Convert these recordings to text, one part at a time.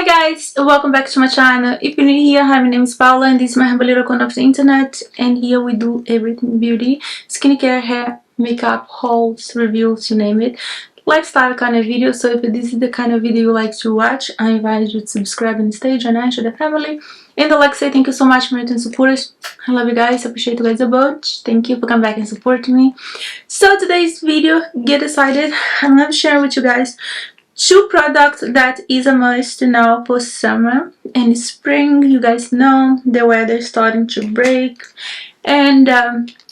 guys, welcome back to my channel. If you're new here, hi, my name is Paula and this is my humble little corner of the internet, and here we do everything beauty, skincare, hair, makeup, hauls, reviews, you name it, lifestyle kind of video. So if this is the kind of video you like to watch, I invite you to subscribe and stay join to the family. And I'd like to say thank you so much for your supporters. I love you guys, appreciate you guys a bunch. Thank you for coming back and supporting me. So today's video, get excited, I'm gonna share with you guys two products that is a must now for summer and spring. You guys know the weather is starting to break and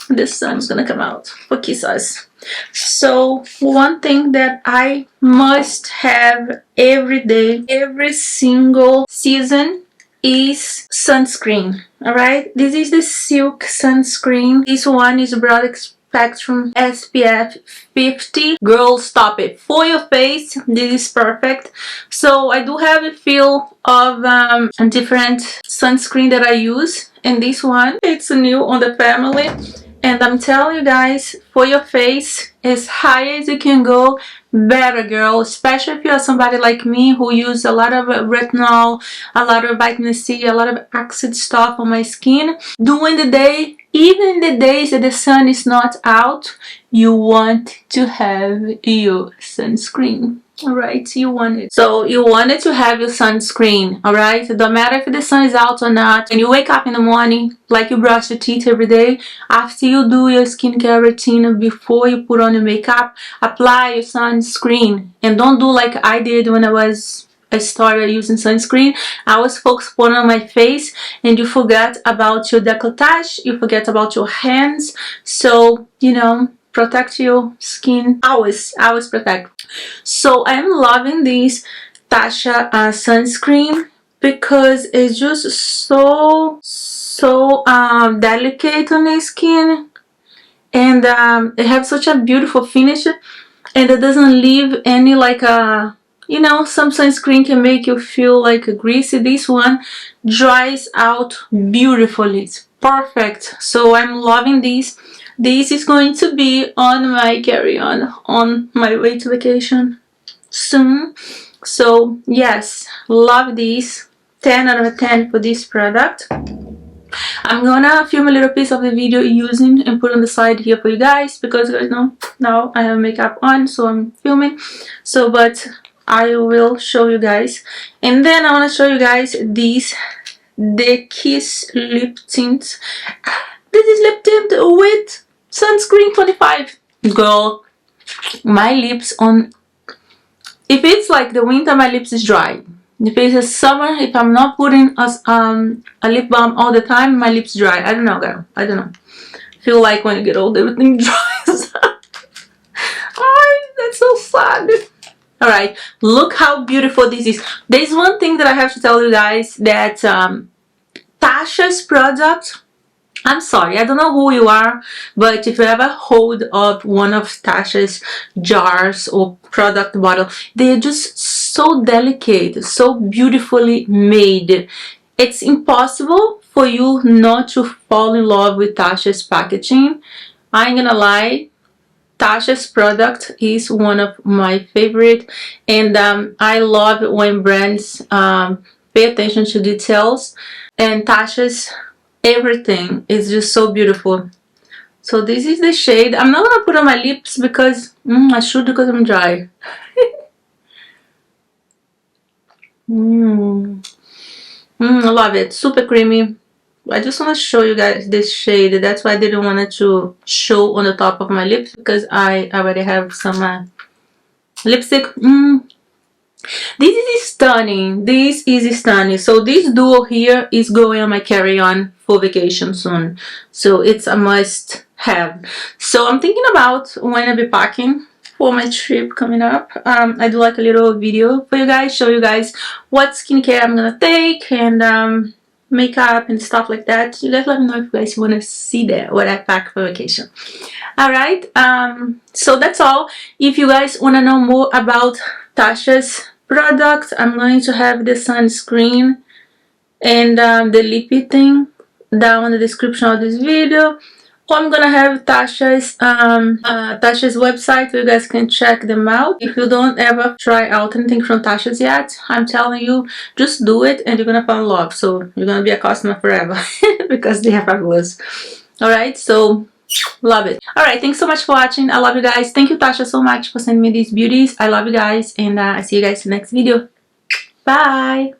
the sun is gonna come out for Kissu. So one thing that I must have every day, every single season is sunscreen. Alright, this is the Silk sunscreen. This one is broad spectrum SPF 50. Girl, stop it. For your face, this is perfect. So I do have a few of different sunscreen that I use, and this one, it's new on the family, and I'm telling you guys, for your face, as high as you can go, better, girl. Especially if you're somebody like me who use a lot of retinol, a lot of vitamin C, a lot of acid stuff on my skin during the day. Even the days that the sun is not out, you want to have your sunscreen. Alright, you want it. So you wanted to have your sunscreen, alright? It don't matter if the sun is out or not. When you wake up in the morning, like you brush your teeth every day, after you do your skincare routine, before you put on your makeup, apply your sunscreen. And don't do like I did when I started using sunscreen. I was focused on my face and you forget about your décolletage, you forget about your hands. So, you know, protect your skin. Always protect. So I'm loving this TatchaThe sunscreen because it's just so delicate on the skin, and it has such a beautiful finish, and it doesn't leave any like a, you know, some sunscreen can make you feel like greasy. This one dries out beautifully. It's perfect. So I'm loving this. This is going to be on my carry-on on my way to vacation soon. So yes, love this. 10 out of 10 for this product. I'm gonna film a little piece of the video using and put on the side here for you guys, because you guys know now I have makeup on, so I'm filming. So but I will show you guys, and then I want to show you guys the Kissu lip tint. This is lip tint with sunscreen 25. Girl, my lips on, if it's like the winter, my lips is dry. If it's a summer, if I'm not putting a lip balm all the time, my lips dry. I don't know, girl. I don't know. Feel like when you get old, everything dries. Oh, that's so sad. Alright, look how beautiful this is. There's one thing that I have to tell you guys, that TatchaThe's product, I'm sorry, I don't know who you are, but if you ever hold up one of TatchaThe's jars or product bottle, they're just so delicate, so beautifully made. It's impossible for you not to fall in love with TatchaThe's packaging. I ain't gonna lie. TatchaThe's product is one of my favorite, and I love when brands pay attention to details, and TatchaThe's everything is just so beautiful. So this is the shade. I'm not gonna put on my lips because I should, because I'm dry. I love it. Super creamy. I just want to show you guys this shade. That's why I didn't want it to show on the top of my lips, because I already have some lipstick. This is stunning. This is stunning. So this duo here is going on my carry-on for vacation soon. So it's a must have. So I'm thinking about when I'll be packing for my trip coming up. I do like a little video for you guys, show you guys what skincare I'm gonna take, and makeup and stuff like that. You guys let me know if you guys want to see that, what I pack for vacation. Alright, so that's all. If you guys want to know more about TatchaThe's product, I'm going to have the sunscreen and the lippy thing down in the description of this video. I'm gonna have Tasha's website so you guys can check them out. If you don't ever try out anything from Tasha's yet, I'm telling you, just do it and you're gonna fall in love. So you're gonna be a customer forever because they are fabulous. Alright, so love it. Alright, thanks so much for watching. I love you guys. Thank you, Tasha, so much for sending me these beauties. I love you guys, and I see you guys in the next video. Bye!